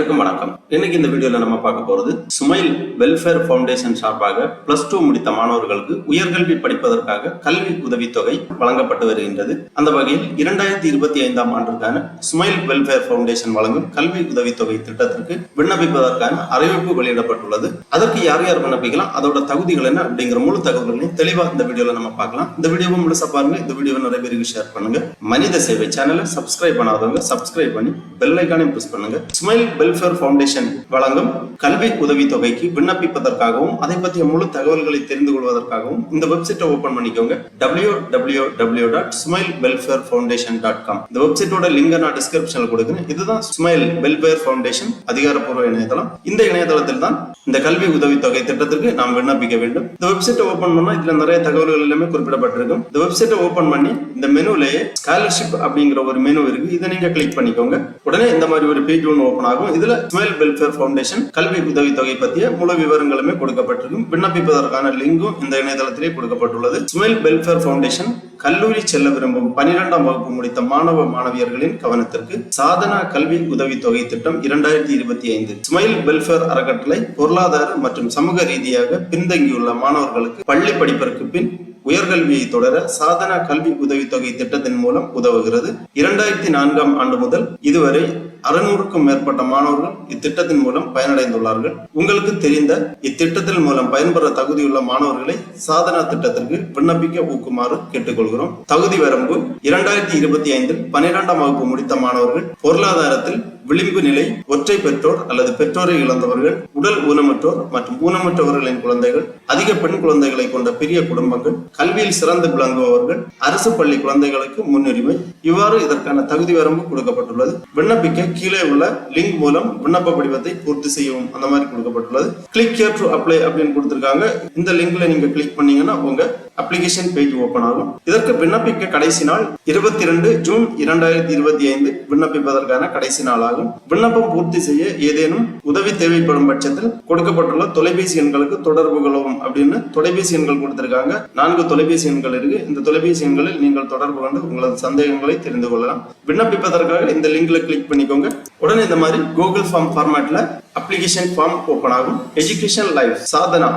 அனைவருக்கும் வணக்கம். இன்னைக்கு இந்த வீடியோல நம்ம பார்க்க போறது ஸ்மைல் வெல்ஃபேர் ஃபவுண்டேஷன் சார்பாக +2 முடித்த மாணவர்களுக்கு உயர்கல்வி படிப்பதற்காக கல்வி உதவித்தொகை வழங்கப்பட்டு வருகின்றது. அந்த வகையில் 2025ஆம் ஆண்டிற்கான ஸ்மைல் வெல்ஃபேர் ஃபவுண்டேஷன் வழங்கும் கல்வி உதவித்தொகை திட்டத்திற்கு விண்ணப்பிப்பதற்கான அறிவிப்பு வெளியிடப்பட்டுள்ளது. அதற்கு யார் யார் விண்ணப்பிக்கலாம், அதோட தகுதிகள் என்ன அப்படிங்கிற முழு தகவல்களையும் தெளிவா இந்த வீடியோல நம்ம பார்க்கலாம். இந்த வீடியோவை முழுசா பாருங்க. இந்த வீடியோவை நிறைய பேருக்கு ஷேர் பண்ணுங்க. மனித சேவை சேனலை சப்ஸ்கிரைப் பண்ணாதவங்க சப்ஸ்கிரைப் பண்ணி பெல் ஐகானையும் பிரஸ் பண்ணுங்க. ஸ்மைல் வெல்ஃபேர் ஃபவுண்டேஷன் வழங்கும் கல்வி உதவித்தொகைக்கு விண்ணப்பிப்பதற்காகவும் அதை பற்றிய முழு தகவல்களை தெரிந்து கொள்வதற்காகவும் இந்த வெப்சைட்டை ஓபன் பண்ணிக்கோங்க. www.smilewelfarefoundation.com. இந்த வெப்சைட்டோட லிங்க் நான் டிஸ்கிரிப்ஷன்ல கொடுக்கிறேன். இதுதான் ஸ்மைல் வெல்ஃபேர் ஃபவுண்டேஷன் அதிகாரப்பூர்வ இணையதளம். இந்த இணையதளத்தில் தான் இந்த கல்வி உதவித்தொகை திட்டத்திற்கு நாம் விண்ணப்பிக்க வேண்டும். இந்த வெப்சைட்டை ஓபன் பண்ணா இதுல நிறைய தகவல்கள் எல்லாமே குறிப்பிடப்பட்டிருக்கும். இந்த வெப்சைட்டை ஓபன் பண்ணி இந்த மெனுலேயே ஸ்காலர்ஷிப் அப்படிங்கிற ஒரு மெனு இருக்கு. இதை நீங்க கிளிக் பண்ணிக்கோங்க. உடனே இந்த மாதிரி ஒரு பேஜ் ஒன்று ஓபன் ஆகும். இதுல ஸ்மைல் வெல்ஃபேர் ஃபவுண்டேஷன் கல்வி உதவித்தொகை பற்றிய முழு விவரங்களுமே கொடுக்கப்பட்டிருக்கும். விண்ணப்பிப்பதற்கான லிங்கும் இந்த இணையதளத்திலே கொடுக்கப்பட்டுள்ளது. ஸ்மைல் வெல்ஃபேர் ஃபவுண்டேஷன் கல்லூரி செல்ல விரும்பும் 12ஆம் வகுப்பு முடித்த மாணவ மாணவியர்களின் கவனத்திற்கு சாதனா கல்வி உதவித்தொகை திட்டம் 2025. ஸ்மைல் வெல்ஃபேர் அறக்கட்டளை பொருளாதார மற்றும் சமூக ரீதியாக பின்தங்கியுள்ள மாணவர்களுக்கு பள்ளி படிப்பிற்கு பின் உயர்கல்வியை தொடர சாதனா கல்வி உதவித்தொகை திட்டத்தின் மூலம் உதவுகிறது. 2004ஆம் ஆண்டு முதல் இதுவரை 600க்கும் மேற்பட்ட மாணவர்கள் இத்திட்டத்தின் மூலம் பயனடைந்துள்ளார்கள். உங்களுக்கு தெரிந்த இத்திட்டத்தின் மூலம் பயன்பெற தகுதியுள்ள மாணவர்களை சாதனா திட்டத்திற்கு விண்ணப்பிக்க ஊக்குமாறு கேட்டுக்கொள்கிறோம். தகுதி வரம்பு 2025இல் 12ஆம் வகுப்பு முடித்த மாணவர்கள், பொருளாதாரத்தில் விளிம்பு நிலை, ஒற்றை பெற்றோர் அல்லது பெற்றோரை இழந்தவர்கள், உடல் ஊனமுற்றோர் மற்றும் ஊனமுற்றவர்களின் குழந்தைகள், அதிக பெண் குழந்தைகளை கொண்ட பெரிய குடும்பங்கள், கல்வியில் சிறந்து விளங்குபவர்கள், அரசு பள்ளி குழந்தைகளுக்கு முன்னுரிமை. இவ்வாறு இதற்கான தகுதி வரம்பு கொடுக்கப்பட்டுள்ளது. விண்ணப்பிக்க கீழே உள்ள லிங்க் மூலம் விண்ணப்ப படிவத்தை பூர்த்தி செய்யவும் அந்த மாதிரி கொடுக்கப்பட்டுள்ளது. கிளிக் ஹியர் டு அப்ளை அப்படின்னு கொடுத்திருக்காங்க. இந்த லிங்க்ல நீங்க கிளிக் பண்ணீங்கன்னா உங்க அப்ளிகேஷன் பேஜ் ஓபன் ஆகும். இதற்கு விண்ணப்பிக்க கடைசி நாள் 22 ஜூன் 2025 விண்ணப்பிப்பதற்கான கடைசி நாள் ஆகும். விண்ணப்பம் பூர்த்தி செய்ய ஏதேனும் உதவி தேவைப்படும் பட்சத்தில் கொடுக்கப்பட்டுள்ள தொலைபேசி எண்களுக்கு தொடர்பு கொள்ளவும் அப்படின்னு தொலைபேசி எண்கள் கொடுத்திருக்காங்க. 4 தொலைபேசி எண்கள் இருக்கு. இந்த தொலைபேசி எண்களில் நீங்கள் தொடர்பு கொண்டு உங்களது சந்தேகங்களை தெரிந்து கொள்ளலாம். விண்ணப்பிப்பதற்காக இந்த லிங்க்ல கிளிக் பண்ணிக்கோங்க. உடனே இந்த மாதிரி கூகுள் ஃபார்ம் ஃபார்மேட்ல அப்ளிகேஷன் ஃபார்ம் ஓபன் ஆகும். Education life Sadhana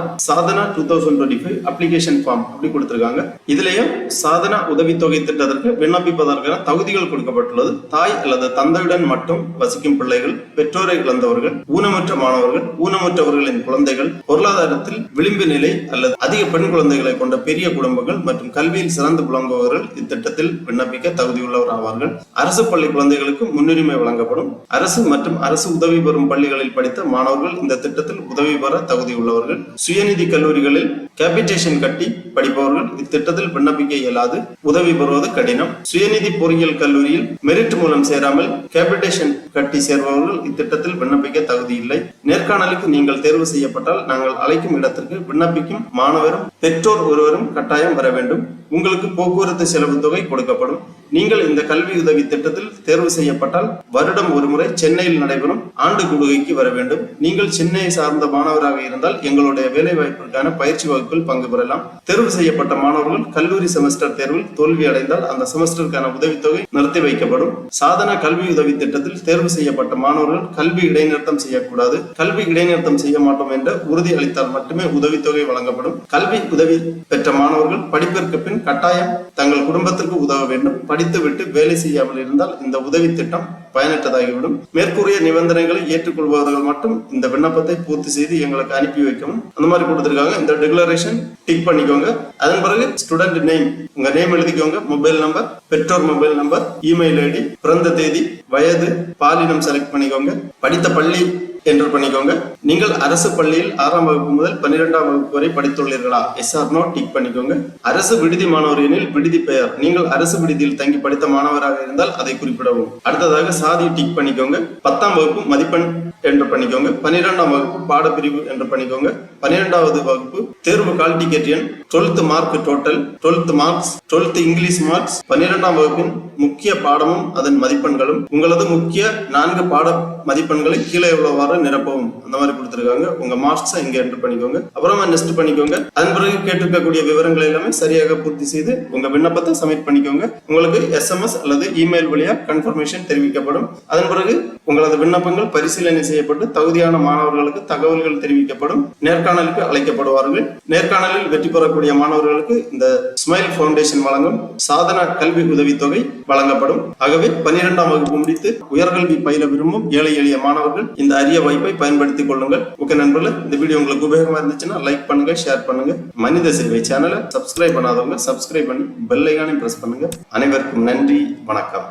2025 application form அப்படி கொடுத்திருக்காங்க. இதுலயும் சாதனா உதவித்தொகை திட்டத்திற்கு விண்ணப்பிப்பதற்கான தகுதிகள் கொடுக்கப்பட்டுள்ளது. தாய் அல்லது தந்தையுடன் மட்டும் வசிக்கும் பிள்ளைகள், பெற்றோரை இழந்தவர்கள், ஊனமுற்ற மாணவர்கள், ஊனமுற்றவர்களின் குழந்தைகள், பொருளாதாரத்தில் விளிம்பு நிலை அல்லது அதிக பெண் குழந்தைகளை கொண்ட பெரிய குடும்பங்கள் மற்றும் கல்வியில் சிறந்து விளங்குபவர்கள் இத்திட்டத்தில் விண்ணப்பிக்க தகுதியுள்ளவர் ஆவார்கள். அரசு பள்ளி குழந்தைகளுக்கு முன்னுரிமை வழங்கப்படும். அரசு மற்றும் அரசு உதவி பெறும் பள்ளிகளில் படித்த மாணவர்கள் இந்த திட்டத்தில் உதவி பெற தகுதி உள்ளவர்கள். சுயநிதி கல்லூரிகளில் கேபிடேஷன் கட்டி படிப்பவர்கள் இத்திட்டத்தில் விண்ணப்பிக்க இயலாது. உதவி பெறுவது கடினம். சுயநிதி பொறியியல் கல்லூரியில் மெரிட் மூலம் சேராமல் கேபிடேஷன் கட்டி சேர்பவர்கள் இத்திட்டத்தில் விண்ணப்பிக்க தகுதி இல்லை. நேர்காணலுக்கு நீங்கள் தேர்வு செய்யப்பட்டால் நாங்கள் அழைக்கும் இடத்திற்கு விண்ணப்பிக்கும் மாணவரும் பெற்றோர் ஒருவரும் கட்டாயம் வர வேண்டும். உங்களுக்கு போக்குவரத்து செலவு தொகை கொடுக்கப்படும். நீங்கள் இந்த கல்வி உதவி திட்டத்தில் தேர்வு செய்யப்பட்டால் வருடம் ஒருமுறை சென்னையில் நடைபெறும் ஆண்டு கூடுகைக்கு வர வேண்டும். நீங்கள் சென்னையை சார்ந்த மாணவராக இருந்தால் எங்களுடைய வேலை வாய்ப்பிற்கான பயிற்சி வகுப்பில் பங்கு பெறலாம். தேர்வு செய்யப்பட்ட மாணவர்கள் கல்லூரி செமஸ்டர் தேர்வில் தோல்வி அடைந்தால் அந்த செமஸ்டருக்கான உதவித்தொகை நிறுத்தி வைக்கப்படும். சாதனா கல்வி உதவி திட்டத்தில் தேர்வு செய்யப்பட்ட மாணவர்கள் கல்வி இடைநிறுத்தம் செய்யக்கூடாது. கல்வி இடைநிறுத்தம் செய்ய மாட்டோம் என்ற உறுதி அளித்தால் மட்டுமே உதவித்தொகை வழங்கப்படும். கல்வி உதவி பெற்ற மாணவர்கள் படிப்பிற்கு பின் கட்டாயம் தங்கள் குடும்பத்திற்கு உதவ வேண்டும். படித்துவிட்டு வேலை செய்யாமல் இருந்தால் இந்த உதவி திட்டம் பயனற்றதாகிவிடும். மேற்கூறிய நிபந்தனைகளை ஏற்றுக்கொள்பவர்கள் மட்டும் இந்த விண்ணப்பத்தை பூர்த்தி செய்து எங்களுக்கு அனுப்பி வைக்கவும் அந்த மாதிரி கொடுத்திருக்காங்க. இந்த டிக்ளரேஷன் டிக் பண்ணிக்கோங்க. அதன் பிறகு ஸ்டூடெண்ட் நேம், உங்க நேம் எழுதிக்கோங்க, மொபைல் நம்பர், பெற்றோர் மொபைல் நம்பர், இமெயில் ஐடி, பிறந்த தேதி, வயது, பாலினம் செலக்ட் பண்ணிக்கோங்க. படித்த பள்ளி என்டர் பண்ணிக்கோங்க. நீங்கள் அரசு பள்ளியில் 6ஆம் வகுப்பு முதல் 12ஆம் வகுப்பு வரை படித்துள்ளீர்களா? எஸ் ஆர் நோ டிக் பண்ணிக்கோங்க. அரசு விடுதி மாணவர் எனில் விடுதி பெயர், நீங்கள் அரசு விடுதியில் தங்கி படித்த மாணவராக இருந்தால் அதை குறிப்பிடவும். அடுத்ததாக சாதி டிக் பண்ணிக்கோங்க. 10ஆம் வகுப்பு மதிப்பெண் என்டர் பண்ணிக்கோங்க. 12ஆம் வகுப்பு பாடப்பிரிவு என்டர் பண்ணிக்கோங்க. 12வது வகுப்பு தேர்வு கால் டிக்கெட் எண் 12th mark total, 12th marks, 12th English marks, 12ஆம் வகுப்பின் முக்கிய பாடமும் அதன் மதிப்பெண்களும், உங்களது முக்கிய 4 பாட மதிப்பெண்களை கீழே உள்ளவாறு நிரப்பவும் அந்த மாதிரி கொடுத்திருக்காங்க. உங்க மார்க்ஸை இங்க என்டர் பண்ணிக்கோங்க, அப்புறமா நெக்ஸ்ட் பண்ணிக்கோங்க. அதன் பிறகு கேட்டிருக்கக்கூடிய விவரங்கள் எல்லாமே சரியாக பூர்த்தி செய்து உங்க விண்ணப்பத்தை சப்மிட் பண்ணிக்கோங்க. உங்களுக்கு SMS அல்லது இமெயில் வழியா கன்ஃபர்மேஷன் தெரிவிக்கப்படும். அதன் பிறகு உங்களது விண்ணப்பங்கள் பரிசீலனை செய்யப்பட்டு தகுதியான மாணவர்களுக்கு தகவல்கள் தெரிவிக்கப்படும். நேர்காணலுக்கு அழைக்கப்படுவார்கள். நேர்காணலில் வெற்றி பெறக்கூடிய மாணவர்களுக்கு இந்த ஸ்மைல் ஃபவுண்டேஷன் வழங்கும் சாதன கல்வி உதவித்தொகை வழங்கப்படும். ஆகவே 12ஆம் வகுப்பு முடித்து உயர்கல்வி பயில விரும்பும் ஏழை எளிய மாணவர்கள் இந்த அரிய வாய்ப்பை பயன்படுத்திக் கொள்ளுங்கள். ஓகே நண்பர்களே, இந்த வீடியோ உங்களுக்கு உபயோகமா இருந்துச்சுன்னா லைக் பண்ணுங்க, ஷேர் பண்ணுங்க. மனித சேவை சேனலை சப்ஸ்கிரைப் பண்ணாதவங்க சப்ஸ்கிரைப் பண்ணி பெல் ஐகானை பிரஸ் பண்ணுங்க. அனைவருக்கும் நன்றி, வணக்கம்.